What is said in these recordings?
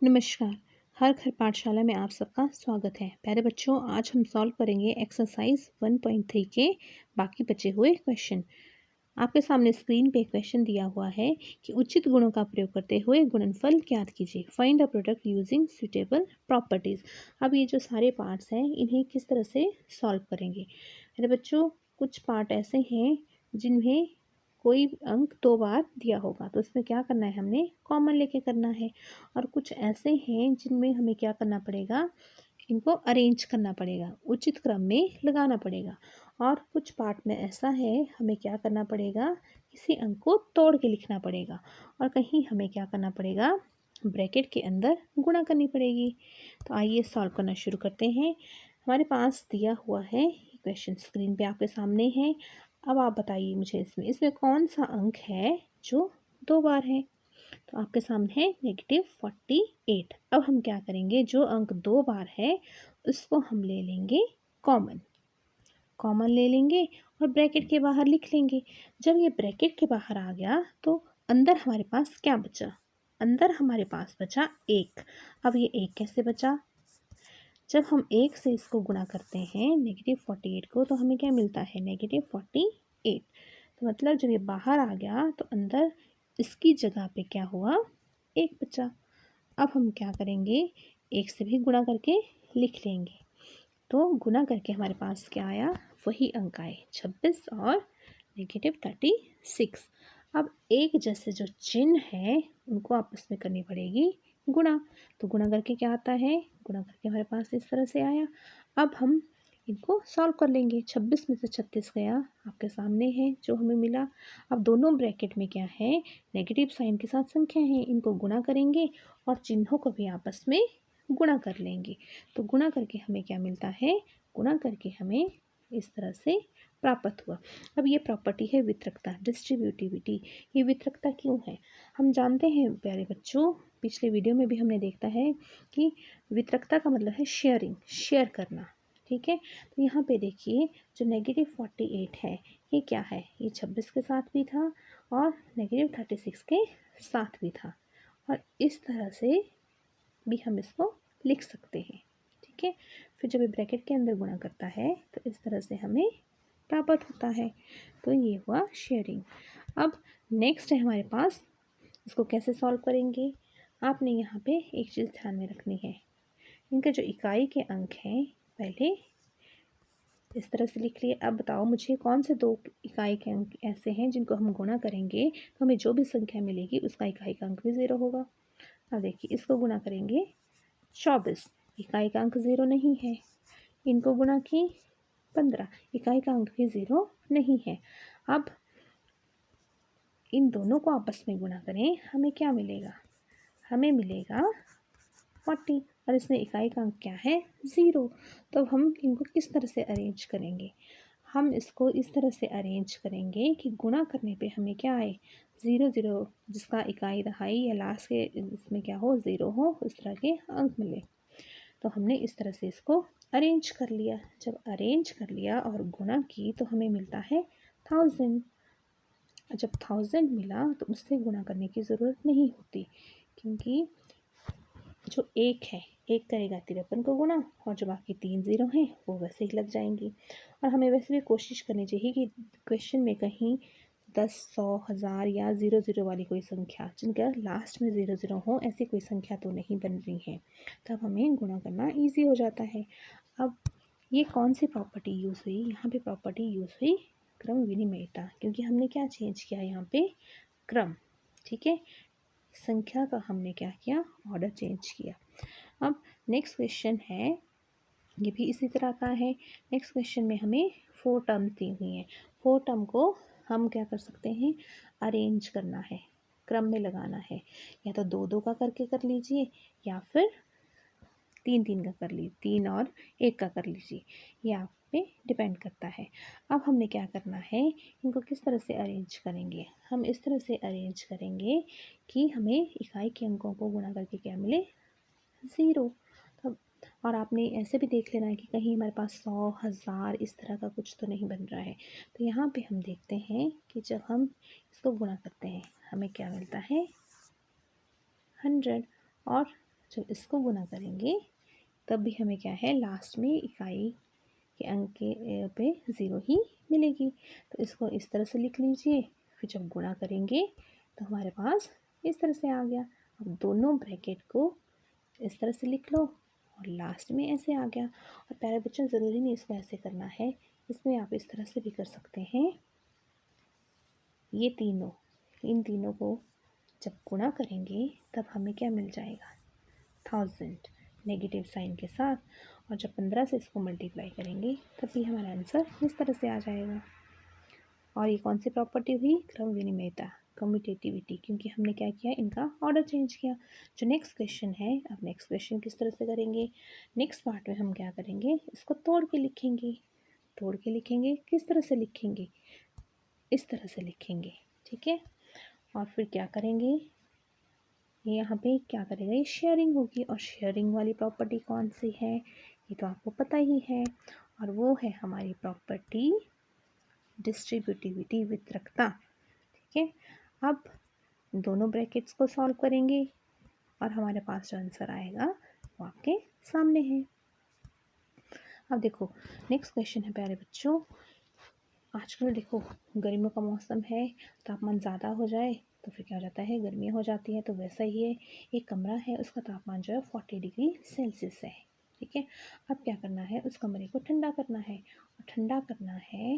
नमस्कार। हर घर पाठशाला में आप सबका स्वागत है। प्यारे बच्चों, आज हम सॉल्व करेंगे एक्सरसाइज 1.3 के बाकी बचे हुए क्वेश्चन। आपके सामने स्क्रीन पे क्वेश्चन दिया हुआ है कि उचित गुणों का प्रयोग करते हुए गुणनफल ज्ञात कीजिए। Find a product using suitable properties. अब ये जो सारे पार्ट्स हैं इन्हें किस तरह से सॉल्व करेंगे। मेरे बच्चों, कुछ पार्ट ऐसे हैं जिन्हें कोई अंक 2 बार दिया होगा, तो इसमें क्या करना है, हमने कॉमन लेके करना है। और कुछ ऐसे हैं जिनमें हमें क्या करना पड़ेगा, इनको अरेंज करना पड़ेगा, उचित क्रम में लगाना पड़ेगा। और कुछ पार्ट में ऐसा है, हमें क्या करना पड़ेगा, किसी अंक को तोड़ के लिखना पड़ेगा। और कहीं हमें क्या करना पड़ेगा, ब्रैकेट के अंदर गुणा करनी पड़ेगी। तो आइए सॉल्व करना शुरू करते हैं। हमारे पास दिया हुआ है क्वेश्चन, स्क्रीन पे आपके सामने है। अब आप बताइए मुझे, इसमें इसमें कौन सा अंक है जो 2 बार है। तो आपके सामने है -48। अब हम क्या करेंगे, जो अंक 2 बार है उसको हम ले लेंगे कॉमन। कॉमन ले लेंगे और ब्रैकेट के बाहर लिख लेंगे। जब ये ब्रैकेट के बाहर आ गया तो अंदर हमारे पास क्या बचा, अंदर हमारे पास बचा 1। अब ये 1 कैसे बचा, जब हम 1 से इसको गुणा करते हैं -48 को, तो हमें क्या मिलता है, -48। तो मतलब जब ये बाहर आ गया तो अंदर इसकी जगह पे क्या हुआ, 1 बचा। अब हम क्या करेंगे, 1 से भी गुणा करके लिख लेंगे। तो गुणा करके हमारे पास क्या आया, वही अंक आए 26 और -36। अब एक जैसे जो चिन्ह है उनको आपस में करनी पड़ेगी गुणा। तो गुणा करके क्या आता है, गुणा करके हमारे पास इस तरह से आया। अब हम इनको सॉल्व कर लेंगे। 26 में से 36 गया, आपके सामने है जो हमें मिला। अब दोनों ब्रैकेट में क्या है, नेगेटिव साइन के साथ संख्या है, इनको गुणा करेंगे और चिन्हों को भी आपस में गुणा कर लेंगे। तो गुणा करके हमें क्या मिलता है, गुणा करके हमें इस तरह से प्राप्त हुआ। अब ये प्रॉपर्टी है वितरकता, डिस्ट्रीब्यूटिविटी। ये वितरकता क्यों है, हम जानते हैं प्यारे बच्चों, पिछले वीडियो में भी हमने देखा है कि वितरकता का मतलब है शेयरिंग, शेयर करना। ठीक है, तो यहाँ पे देखिए जो -48 है ये क्या है, ये 26 के साथ भी था और -36 के साथ भी था। और इस तरह से भी हम इसको लिख सकते हैं। ठीक है, फिर जब ये ब्रैकेट के अंदर गुणा करता है तो इस तरह से हमें प्राप्त होता है। तो ये हुआ शेयरिंग। अब नेक्स्ट है हमारे पास, इसको कैसे सॉल्व करेंगे। आपने यहाँ पे एक चीज़ ध्यान में रखनी है, इनके जो इकाई के अंक हैं पहले इस तरह से लिख लिए। अब बताओ मुझे, कौन से 2 इकाई के अंक ऐसे हैं जिनको हम गुणा करेंगे तो हमें जो भी संख्या मिलेगी उसका इकाई का अंक भी 0 होगा। अब देखिए इसको गुणा करेंगे 24, इकाई का अंक 0 नहीं है। इनको गुणा की 15, इकाई का अंक भी 0 नहीं है। अब इन दोनों को आपस में गुणा करें, हमें क्या मिलेगा, हमें मिलेगा 40 और इसमें इकाई का अंक क्या है, 0। तो हम इनको किस तरह से अरेंज करेंगे, हम इसको इस तरह से अरेंज करेंगे कि गुणा करने पे हमें क्या आए, 0 0, जिसका इकाई दहाई या लास्ट के इसमें क्या हो, 0 हो, उस तरह के अंक मिले। तो हमने इस तरह से इसको अरेंज कर लिया। जब अरेंज कर लिया और गुणा की तो हमें मिलता है 1000। जब 1000 मिला तो उससे गुणा करने की ज़रूरत नहीं होती, क्योंकि जो 1 है, 1 करेगा 53 को गुणा और जो बाकी 3 0 हैं वो वैसे ही लग जाएंगी। और हमें वैसे भी कोशिश करनी चाहिए कि क्वेश्चन में कहीं 10, 100, 1000 या 0 0 वाली कोई संख्या, जिनका लास्ट में 0 0 हो, ऐसी कोई संख्या तो नहीं बन रही है, तब हमें गुणा करना ईजी हो जाता है। अब ये कौन सी प्रॉपर्टी यूज़ हुई, यहाँ पे प्रॉपर्टी यूज़ हुई क्रम विनिमयता, क्योंकि हमने क्या चेंज किया यहाँ पे, क्रम। ठीक है, संख्या का हमने क्या किया, ऑर्डर चेंज किया। अब नेक्स्ट क्वेश्चन है, ये भी इसी तरह का है। नेक्स्ट क्वेश्चन में हमें 4 टर्म्स दी हुई हैं। 4 टर्म को हम क्या कर सकते हैं, अरेंज करना है, क्रम में लगाना है। या तो 2 2 का करके कर लीजिए या फिर 3 3 का कर लीजिए, 3 और 1 का कर लीजिए, ये आप पे डिपेंड करता है। अब हमने क्या करना है, इनको किस तरह से अरेंज करेंगे, हम इस तरह से अरेंज करेंगे कि हमें इकाई के अंकों को गुणा करके क्या मिले, 0। तब और आपने ऐसे भी देख लेना है कि कहीं हमारे पास 100 1000 इस तरह का कुछ तो नहीं बन रहा है। तो यहाँ पे हम देखते हैं कि जब हम इसको गुणा करते हैं हमें क्या मिलता है, 100। और जब इसको गुना करेंगे तब भी हमें क्या है, लास्ट में इकाई के अंक के पे 0 ही मिलेगी। तो इसको इस तरह से लिख लीजिए। फिर जब गुणा करेंगे तो हमारे पास इस तरह से आ गया। अब दोनों ब्रैकेट को इस तरह से लिख लो और लास्ट में ऐसे आ गया। और प्यारे बच्चों, ज़रूरी नहीं इसको ऐसे करना है, इसमें आप इस तरह से भी कर सकते हैं। ये इन तीनों को जब गुणा करेंगे तब हमें क्या मिल जाएगा, 1000 नेगेटिव साइन के साथ। और जब 15 से इसको मल्टीप्लाई करेंगे तब भी हमारा आंसर इस तरह से आ जाएगा। और ये कौन सी प्रॉपर्टी हुई, क्रम विनिमयता, कम्यूटेटिविटी, क्योंकि हमने क्या किया, इनका ऑर्डर चेंज किया। जो नेक्स्ट क्वेश्चन है, अब नेक्स्ट क्वेश्चन किस तरह से करेंगे, नेक्स्ट पार्ट में हम क्या करेंगे, इसको तोड़ के लिखेंगे। तोड़ के लिखेंगे, किस तरह से लिखेंगे, इस तरह से लिखेंगे, ठीक है। और फिर क्या करेंगे, ये यहाँ पे क्या करेगा, ये शेयरिंग होगी। और शेयरिंग वाली प्रॉपर्टी कौन सी है, ये तो आपको पता ही है, और वो है हमारी प्रॉपर्टी डिस्ट्रीब्यूटिविटी, वितरकता, ठीक है। अब दोनों ब्रैकेट्स को सॉल्व करेंगे और हमारे पास जो आंसर आएगा वो आपके सामने है। अब देखो नेक्स्ट क्वेश्चन है प्यारे बच्चों, आजकल देखो गर्मियों का मौसम है, तापमान ज़्यादा हो जाए तो फिर क्या हो जाता है, गर्मियाँ हो जाती है। तो वैसा ही है, एक कमरा है, उसका तापमान जो है 40 डिग्री सेल्सियस है, ठीक है। अब क्या करना है, उस कमरे को ठंडा करना है। और ठंडा करना है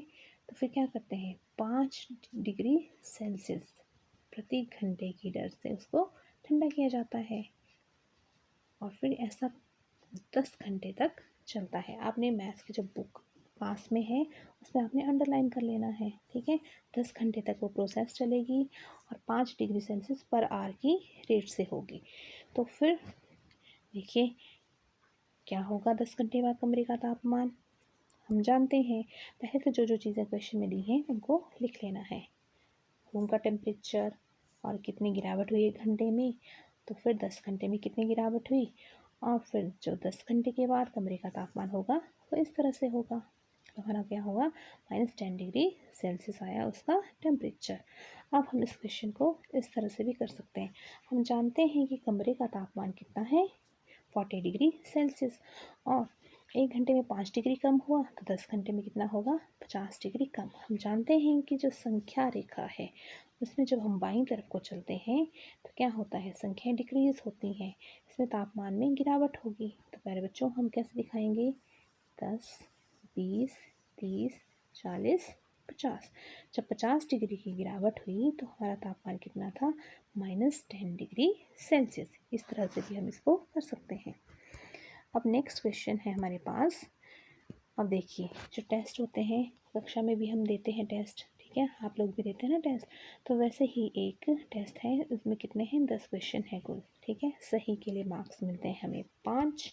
तो फिर क्या करते हैं, 5 डिग्री सेल्सियस प्रति घंटे की दर से उसको ठंडा किया जाता है। और फिर ऐसा 10 घंटे तक चलता है। आपने मैथ्स की जो बुक पास में है उसमें आपने अंडरलाइन कर लेना है, ठीक है। 10 घंटे तक वो प्रोसेस चलेगी और 5 डिग्री सेल्सियस पर आवर की रेट से होगी। तो फिर देखिए क्या होगा, 10 घंटे बाद कमरे का तापमान हम जानते हैं। पहले तो जो जो चीज़ें क्वेश्चन में दी हैं उनको लिख लेना है, रूम का टेम्परेचर और कितनी गिरावट हुई 1 घंटे में, तो फिर 10 घंटे में कितनी गिरावट हुई, और फिर जो 10 घंटे के बाद कमरे का तापमान होगा वो इस तरह से होगा। तो हमारा क्या होगा, -10 डिग्री सेल्सियस आया उसका टेम्परेचर। अब हम इस क्वेश्चन को इस तरह से भी कर सकते हैं। हम जानते हैं कि कमरे का तापमान कितना है, 40 डिग्री सेल्सियस, और 1 घंटे में 5 डिग्री कम हुआ तो 10 घंटे में कितना होगा, 50 डिग्री कम। हम जानते हैं कि जो संख्या रेखा है उसमें जब हम बाईं तरफ को चलते हैं तो क्या होता है, संख्याएं डिक्रीज होती हैं, इसमें तापमान में गिरावट होगी। तो प्यारे बच्चों हम कैसे दिखाएंगे, 10, 20, 30, 40, 50। जब 50 डिग्री की गिरावट हुई तो हमारा तापमान कितना था, -10 डिग्री सेल्सियस। इस तरह से भी हम इसको कर सकते हैं। अब नेक्स्ट क्वेश्चन है हमारे पास। अब देखिए जो टेस्ट होते हैं कक्षा में भी हम देते हैं टेस्ट, ठीक है, आप लोग भी देते हैं ना टेस्ट। तो वैसे ही एक टेस्ट है, उसमें कितने हैं, 10 क्वेश्चन है कुल, ठीक है। सही के लिए मार्क्स मिलते हैं हमें 5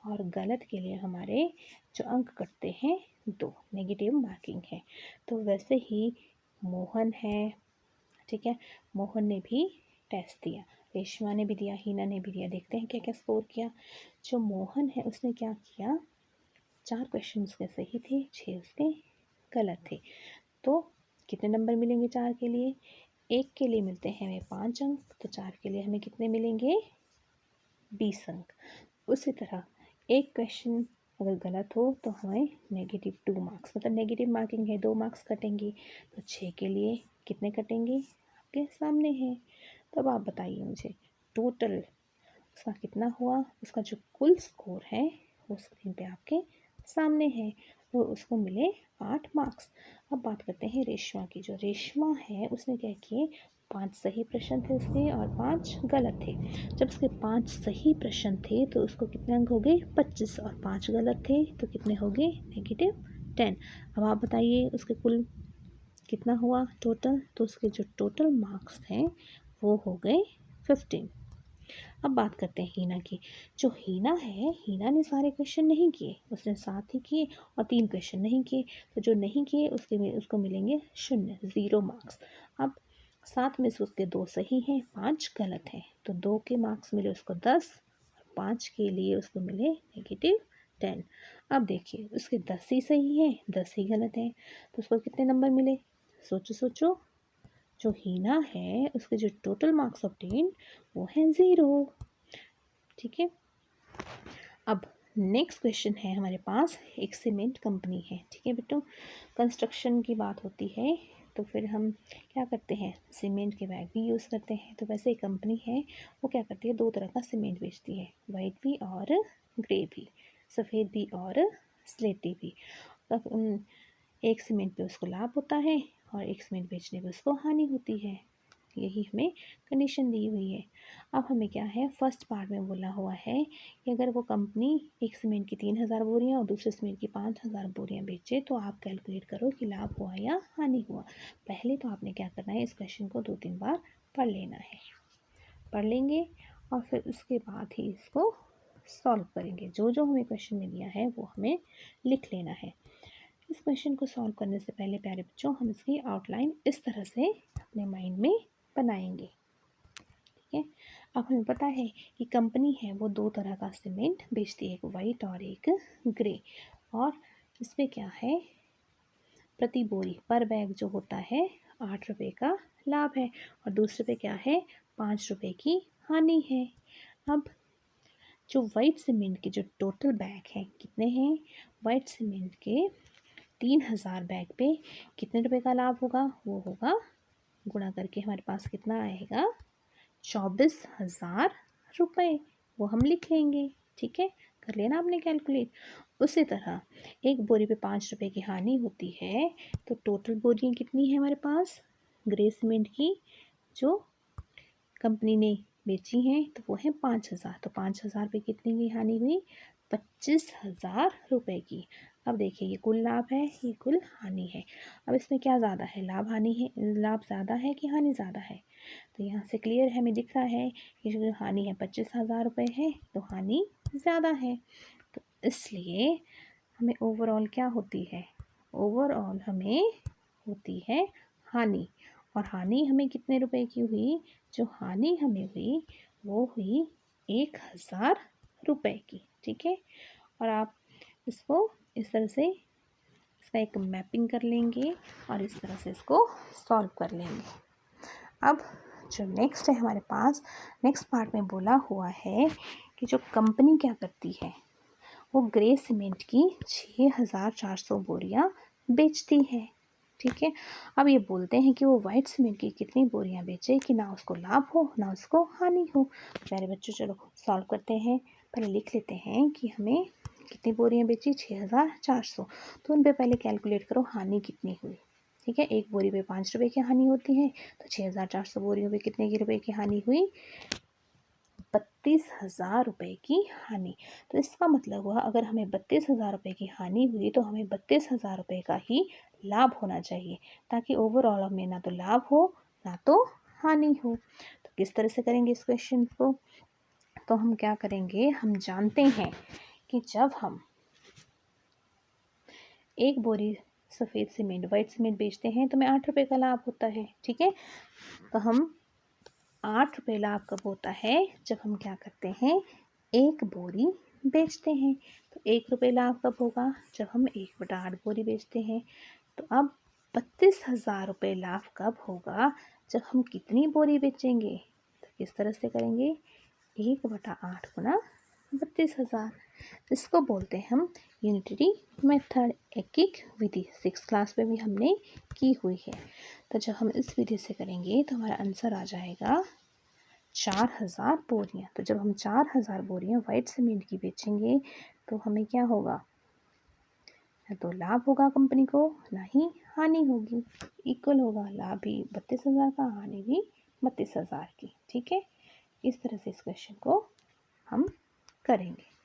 और गलत के लिए हमारे जो अंक कटते हैं 2, नेगेटिव मार्किंग है। तो वैसे ही मोहन है, ठीक है, मोहन ने भी टेस्ट दिया, रेशमा ने भी दिया, हीना ने भी दिया। देखते हैं क्या क्या स्कोर किया। जो मोहन है उसने क्या किया, 4 क्वेश्चन उसके सही थे, 6 उसके गलत थे। तो कितने नंबर मिलेंगे 4 के लिए, 1 के लिए मिलते हैं हमें 5 अंक, तो 4 के लिए हमें कितने मिलेंगे, 20 अंक। उसी तरह एक क्वेश्चन अगर गलत हो तो हमें -2 मार्क्स, मतलब नेगेटिव मार्किंग है, 2 मार्क्स कटेंगे। तो 6 के लिए कितने कटेंगे, आपके सामने है। तब आप बताइए मुझे टोटल उसका कितना हुआ, उसका जो कुल स्कोर है वो स्क्रीन पे आपके सामने है, तो उसको मिले 8 मार्क्स। अब बात करते हैं रेशमा की। जो रेशमा है उसने क्या किए, 5 सही प्रश्न थे उसके और 5 गलत थे। जब उसके 5 सही प्रश्न थे तो उसको कितने अंक हो गए, 25, और 5 गलत थे तो कितने हो गए, -10। अब आप बताइए उसके कुल कितना हुआ टोटल, तो उसके जो टोटल मार्क्स हैं वो हो गए 15। अब बात करते हैं हीना की। जो हीना है, हीना ने सारे क्वेश्चन नहीं किए, उसने 7 ही किए और 3 क्वेश्चन नहीं किए। तो जो नहीं किए उसको मिलेंगे 0, 0 मार्क्स। अब 7 में से उसके 2 सही हैं, 5 गलत हैं, तो 2 के मार्क्स मिले उसको 10 और 5 के लिए उसको मिले -10। अब देखिए उसके 10 ही सही हैं, 10 ही गलत हैं, तो उसको कितने नंबर मिले, सोचो सोचो। जो हीना है उसके जो टोटल मार्क्स ऑब्टेन वो हैं 0। ठीक है। अब नेक्स्ट क्वेश्चन है हमारे पास, एक सीमेंट कंपनी है, ठीक है बेटो। कंस्ट्रक्शन की बात होती है तो फिर हम क्या करते हैं, सीमेंट के बैग भी यूज़ करते हैं। तो वैसे एक कंपनी है, वो क्या करती है, दो तरह का सीमेंट बेचती है, वाइट भी और ग्रे भी, सफ़ेद भी और स्लेटी भी। अब एक सीमेंट पे उसको लाभ होता है और एक सीमेंट बेचने पे उसको हानि होती है। यही हमें कंडीशन दी हुई है। अब हमें क्या है, फर्स्ट पार्ट में बोला हुआ है कि अगर वो कंपनी एक सीमेंट की 3,000 बोरियाँ और दूसरे सीमेंट की 5,000 बोरियाँ बेचे तो आप कैलकुलेट करो कि लाभ हुआ या हानि हुआ। पहले तो आपने क्या करना है, इस क्वेश्चन को 2-3 बार पढ़ लेना है, पढ़ लेंगे और फिर उसके बाद ही इसको सॉल्व करेंगे। जो जो हमें क्वेश्चन में दिया है वो हमें लिख लेना है। इस क्वेश्चन को सॉल्व करने से पहले प्यारे बच्चों, हम इसकी आउटलाइन इस तरह से अपने माइंड में बनाएंगे, ठीक है। अब हमें पता है कि कंपनी है वो दो तरह का सीमेंट बेचती है, एक वाइट और एक ग्रे। और इसमें क्या है, प्रति बोरी पर बैग जो होता है 8 रुपये का लाभ है और दूसरे पे क्या है, 5 रुपये की हानि है। अब जो वाइट सीमेंट के जो टोटल बैग हैं कितने हैं, वाइट सीमेंट के 3,000 बैग पे कितने रुपए का लाभ होगा, वो होगा गुणा करके हमारे पास कितना आएगा, 24,000 रुपये। वो हम लिख लेंगे, ठीक है, कर लेना आपने कैलकुलेट। उसी तरह एक बोरी पे 5 रुपये की हानि होती है तो टोटल बोरियाँ कितनी है हमारे पास ग्रे सीमेंट की जो कंपनी ने बेची हैं, तो वो है 5,000। तो 5,000 पे कितने की हानि हुई, 25,000 रुपये की। अब देखिए, ये कुल लाभ है, ये कुल हानि है। अब इसमें क्या ज़्यादा है, लाभ हानि है, लाभ ज़्यादा है कि हानि ज़्यादा है। तो यहाँ से क्लियर है, हमें दिख रहा है कि जो हानि है 25,000 रुपये है तो हानि ज़्यादा है। तो इसलिए हमें ओवरऑल क्या होती है, ओवरऑल हमें होती है हानि। और हानि हमें कितने रुपए की हुई, जो हानि हमें हुई वो हुई 1,000 रुपये की, ठीक है। और आप इसको इस तरह से इसका एक मैपिंग कर लेंगे और इस तरह से इसको सॉल्व कर लेंगे। अब जो नेक्स्ट है हमारे पास, नेक्स्ट पार्ट में बोला हुआ है कि जो कंपनी क्या करती है, वो ग्रे सीमेंट की 6,400 बोरियां बेचती है, ठीक है। अब ये बोलते हैं कि वो वाइट सीमेंट की कितनी बोरियां बेचे कि ना उसको लाभ हो ना उसको हानि हो। प्यारे बच्चों, चलो सॉल्व करते हैं। पहले लिख लेते हैं कि हमें कितनी बोरियां बेची, 6,400। तो उन पे पहले कैलकुलेट करो हानि कितनी हुई, ठीक है। एक बोरी पे 5 रुपये की हानि होती है तो 6,400 बोरियों पे कितने की रुपये की हानि हुई, 32,000 रुपये की हानि। तो इसका मतलब हुआ, अगर हमें 32,000 रुपये की हानि हुई तो हमें 32,000 रुपये का ही लाभ होना चाहिए, ताकि ओवरऑल हमें ना तो लाभ हो ना तो हानि हो। तो किस तरह से करेंगे इस क्वेश्चन को, तो हम क्या करेंगे, हम जानते हैं कि जब हम एक बोरी सफ़ेद सीमेंट वाइट सीमेंट बेचते हैं तो हमें 8 रुपये का लाभ होता है, ठीक है। तो हम 8 रुपये लाभ कब होता है, जब हम क्या करते हैं, एक बोरी बेचते हैं। तो 1 रुपये लाभ कब होगा, जब हम 1/8 बोरी बेचते हैं। तो अब 32,000 रुपये लाभ कब होगा, जब हम कितनी बोरी बेचेंगे। तो किस तरह से करेंगे, 1/8 गुना 32,000। इसको बोलते हैं हम यूनिटरी मेथड, एकीक विधि। 6 क्लास में भी हमने की हुई है। तो जब हम इस विधि से करेंगे तो हमारा आंसर आ जाएगा 4,000 बोरियाँ। तो जब हम 4,000 बोरियाँ वाइट सीमेंट की बेचेंगे तो हमें क्या होगा, ना तो लाभ होगा कंपनी को, ना ही हानि होगी। इक्वल होगा, लाभ भी 32,000 का, हानि भी 32,000 की, ठीक है। इस तरह से इस क्वेश्चन को हम करेंगे।